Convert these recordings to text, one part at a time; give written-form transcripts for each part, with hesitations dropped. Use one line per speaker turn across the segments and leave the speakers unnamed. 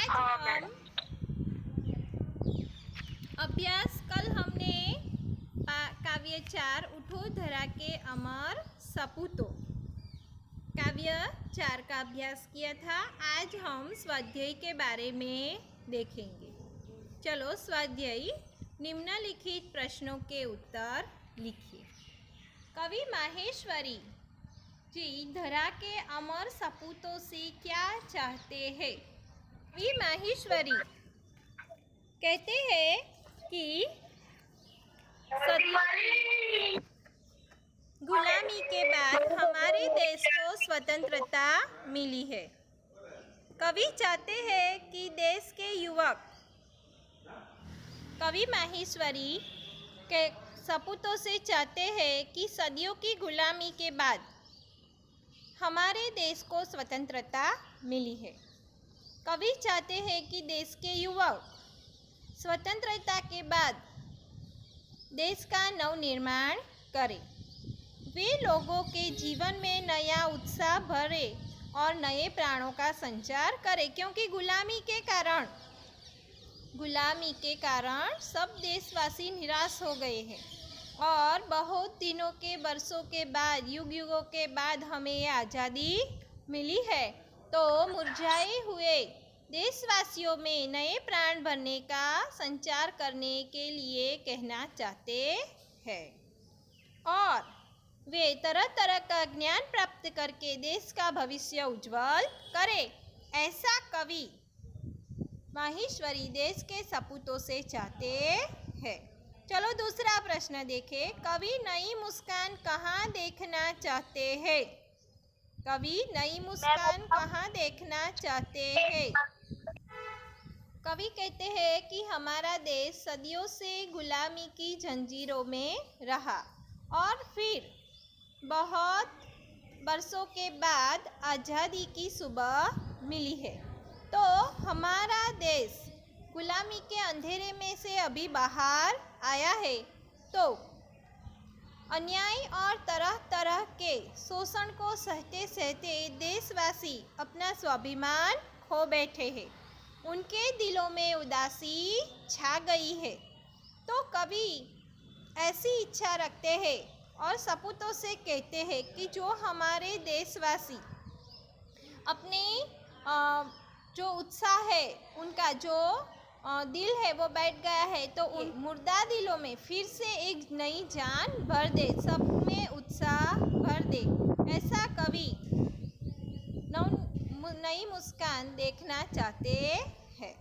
हाँ
हम अभ्यास कल हमने काव्य 4 उठो धरा के अमर सपूतो काव्य 4 का अभ्यास किया था। आज हम स्वाध्याय के बारे में देखेंगे। चलो स्वाध्याय, निम्नलिखित प्रश्नों के उत्तर लिखिए। कवि माहेश्वरी जी धरा के अमर सपूतों से क्या चाहते हैं? कवि माहेश्वरी कहते हैं कि गुलामी के बाद हमारे देश को स्वतंत्रता मिली है। कवि चाहते हैं कि देश के युवक कवि माहेश्वरी के सपूतों से चाहते हैं कि सदियों की गुलामी के बाद हमारे देश को स्वतंत्रता मिली है। कवि चाहते हैं कि देश के युवक स्वतंत्रता के बाद देश का नवनिर्माण करें। वे लोगों के जीवन में नया उत्साह भरे और नए प्राणों का संचार करें, क्योंकि गुलामी के कारण सब देशवासी निराश हो गए हैं और बहुत दिनों के वर्षों के बाद, युगों के बाद हमें ये आज़ादी मिली है। तो मुरझाए हुए देशवासियों में नए प्राण भरने का संचार करने के लिए कहना चाहते हैं और वे तरह तरह का ज्ञान प्राप्त करके देश का भविष्य उज्जवल करें, ऐसा कवि माहेश्वरी देश के सपूतों से चाहते हैं। चलो दूसरा प्रश्न देखें। कवि नई मुस्कान कहाँ देखना चाहते हैं? कवि नई मुस्कान कहाँ देखना चाहते हैं? कवि कहते हैं कि हमारा देश सदियों से गुलामी की जंजीरों में रहा और फिर बहुत वर्षों के बाद आज़ादी की सुबह मिली है। तो हमारा देश गुलामी के अंधेरे में से अभी बाहर आया है। तो अन्याय और तरह तरह के शोषण को सहते सहते देशवासी अपना स्वाभिमान खो बैठे हैं। उनके दिलों में उदासी छा गई है। तो कवि ऐसी इच्छा रखते हैं और सपूतों से कहते हैं कि जो हमारे देशवासी अपने जो उत्साह है, उनका जो दिल है वो बैठ गया है, तो उन मुर्दा दिलों में फिर से एक नई जान भर दे, सब में उत्साह भर दे। ऐसा कवि नई मुस्कान देखना चाहते हैं।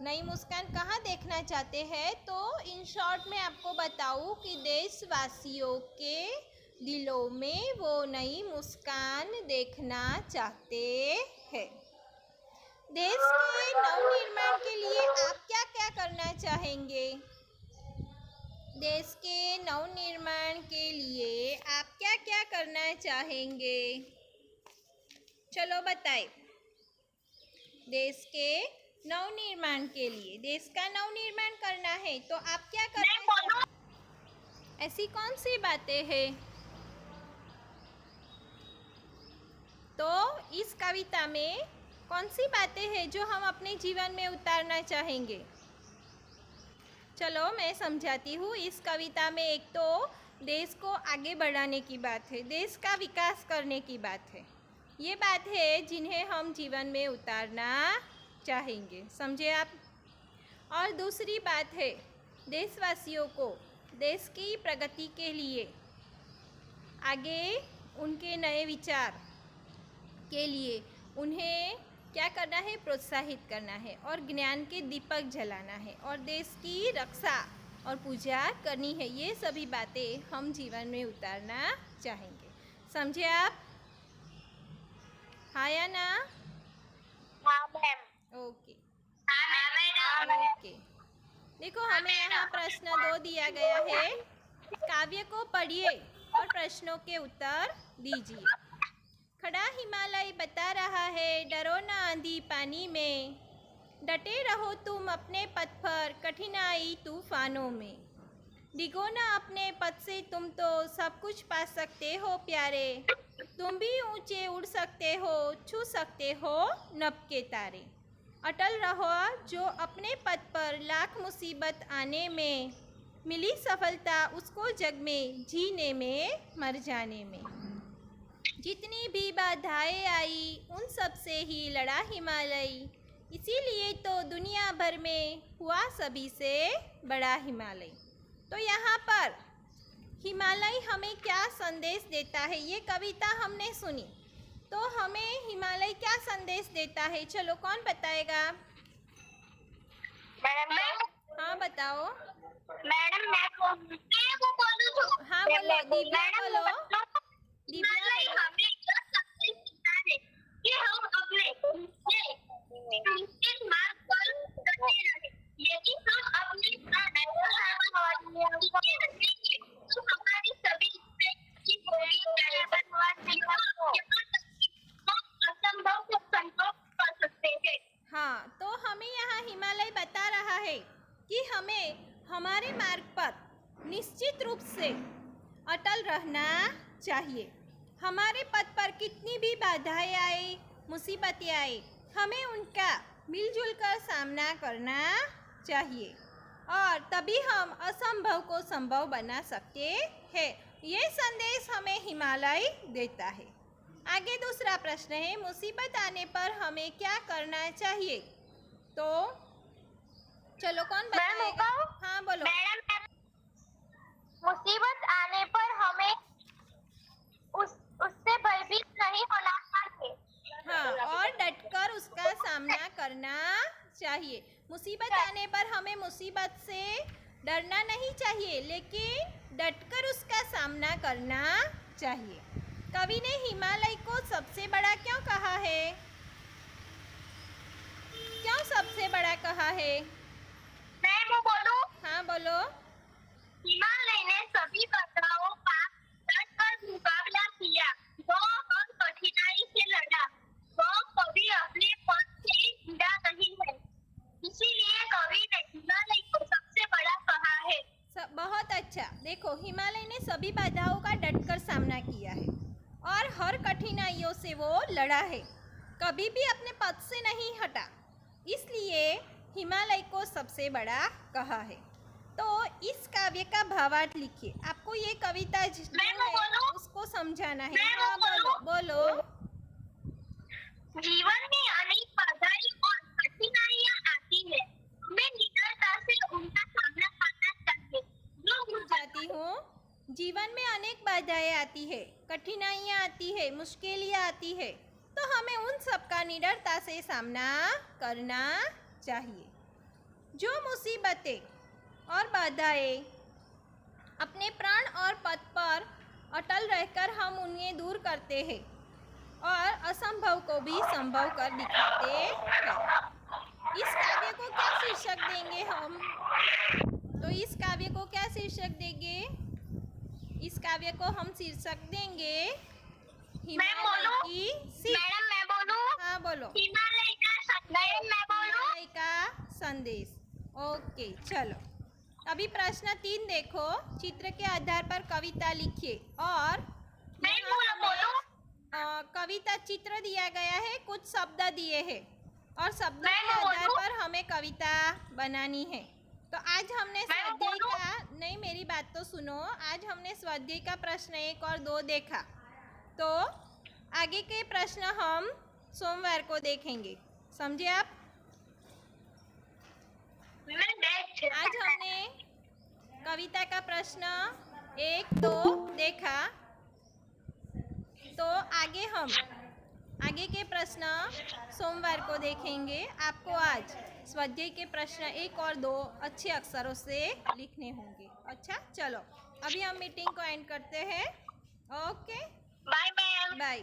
नई मुस्कान कहाँ देखना चाहते हैं? तो इन शॉर्ट में आपको बताऊँ कि देशवासियों के दिलों में वो नई मुस्कान देखना चाहते हैं। देश के नवनिर्माण के लिए आप क्या क्या करना चाहेंगे? देश के नवनिर्माण के लिए आप क्या क्या करना चाहेंगे? चलो बताएं। देश के नवनिर्माण के लिए, देश का नवनिर्माण करना है तो आप क्या करना चाहेंगे? ऐसी कौन सी बातें हैं? तो इस कविता में कौन सी बातें हैं जो हम अपने जीवन में उतारना चाहेंगे? चलो मैं समझाती हूँ। इस कविता में एक तो देश को आगे बढ़ाने की बात है, देश का विकास करने की बात है। ये बात है जिन्हें हम जीवन में उतारना चाहेंगे, समझे आप? और दूसरी बात है देशवासियों को देश की प्रगति के लिए आगे उनके नए विचार के लिए उन्हें क्या करना है? प्रोत्साहित करना है और ज्ञान के दीपक जलाना है और देश की रक्षा और पूजा करनी है। ये सभी बातें हम जीवन में उतारना चाहेंगे, समझे आप? हाँ या ना?
हाँ मैम।
ओके
हाँ
ओके। देखो हमें यहाँ प्रश्न 2 दिया गया है। काव्य को पढ़िए और प्रश्नों के उत्तर दीजिए। खड़ा हिमालय बता रहा है, डरो ना आंधी पानी में, डटे रहो तुम अपने पथ पर कठिनाई तूफानों में, डिगो ना अपने पथ से तुम तो सब कुछ पा सकते हो प्यारे, तुम भी ऊंचे उड़ सकते हो, छू सकते हो नभ के तारे। अटल रहो जो अपने पद पर लाख मुसीबत आने में, मिली सफलता उसको जग में जीने में मर जाने में। जितनी भी बाधाएं आई उन सब से ही लड़ा हिमालय, इसीलिए तो दुनिया भर में हुआ सभी से बड़ा हिमालय। तो यहाँ पर हिमालय हमें क्या संदेश देता है, ये कविता हमने सुनी, तो हमें हिमालय क्या संदेश देता है? चलो कौन बताएगा?
मैडम
हाँ बताओ।
मैडम मैं को बोलूं तो
हाँ बोलो, दिव्या बोलो। दिव्या
हिमालय
बोलो।
हमें यह संदेश देता है कि हम अपने निश्चित मार्ग पर चलते रहें। यदि हम अपने तो हमारी सभी असंभव को संभव कर सकते हैं।
हाँ, तो हमें यहाँ हिमालय बता रहा है कि हमें हमारे मार्ग पर निश्चित रूप से अटल रहना चाहिए। हमारे पथ पर कितनी भी बाधाएं आए, मुसीबतें आए, हमें उनका मिलजुल कर सामना करना चाहिए और तभी हम असंभव को संभव बना सकते हैं। ये संदेश हमें हिमालय देता है। आगे दूसरा प्रश्न है, मुसीबत आने पर हमें क्या करना चाहिए? तो चलो कौन बताएगा? हाँ बोलो।
मैडम मुसीबत आने पर हमें उससे भयभीत नहीं होना चाहिए।
हाँ, और डटकर उसका सामना करना चाहिए। मुसीबत आने पर हमें मुसीबत से डरना नहीं चाहिए, लेकिन डटकर उसका सामना करना चाहिए। कवि ने हिमालय को सबसे बड़ा क्यों कहा है? क्यों सबसे बड़ा कहा है?
मैं वो बोलूं?
हाँ बोलो।
हिमालय ने सभी बाधाओं का डटकर मुकाबला किया, वो हम कठिनाई से लड़ा, वो कभी अपने पद से जुड़ा नहीं है, इसीलिए कवि ने हिमालय को सबसे बड़ा कहा है।
बहुत अच्छा। देखो, हिमालय ने सभी बाधाओं का डटकर सामना किया है और हर कठिनाइयों से वो लड़ा है, कभी भी अपने पद से नहीं हटा, इसलिए हिमालय को सबसे बड़ा कहा है। तो इस काव्य का भावार्थ लिखिए। आपको ये कविता जो है उसको समझाना है। हाँ बोलो बोलो।
जीवन में अनेक बाधाएं और कठिनाइयां आती है, हमें निडरता से उनका सामना करना चाहिए। जो
जाती हूँ, जीवन में अनेक बाधाएं आती है, कठिनाइयां आती है, मुश्किलें आती है, तो हमें उन सब का निडरता से सामना करना चाहिए। जो मुसीबतें और बाधाएं अपने प्राण और पद पर अटल रहकर हम उन्हें दूर करते हैं और असंभव को भी संभव कर दिखाते हैं। इस काव्य को क्या शीर्षक देंगे हम? तो इस काव्य को क्या शीर्षक देंगे? इस काव्य को हम शीर्षक देंगे हिमालय की सीख।
मैडम मैं बोलूं?
हाँ बोलो।
हिमालय का संदेश। मैं बोलूं?
हिमालय का संदेश। ओके चलो, अभी प्रश्न 3 देखो। चित्र के आधार पर कविता लिखिए और कविता चित्र दिया गया है, कुछ शब्द दिए हैं और शब्दों के आधार पर हमें कविता बनानी है। तो आज हमने स्वाध्याय का, नहीं मेरी बात तो सुनो, आज हमने स्वाध्याय का प्रश्न 1 और 2 देखा, तो आगे के प्रश्न हम सोमवार को देखेंगे। समझे आप? आज हमने कविता का प्रश्न 1, 2 देखा, तो आगे के प्रश्न सोमवार को देखेंगे। आपको आज स्वाध्याय के प्रश्न 1 और 2 अच्छे अक्षरों से लिखने होंगे। अच्छा चलो, अभी हम मीटिंग को एंड करते हैं। Okay,
bye ma'am.
बाय।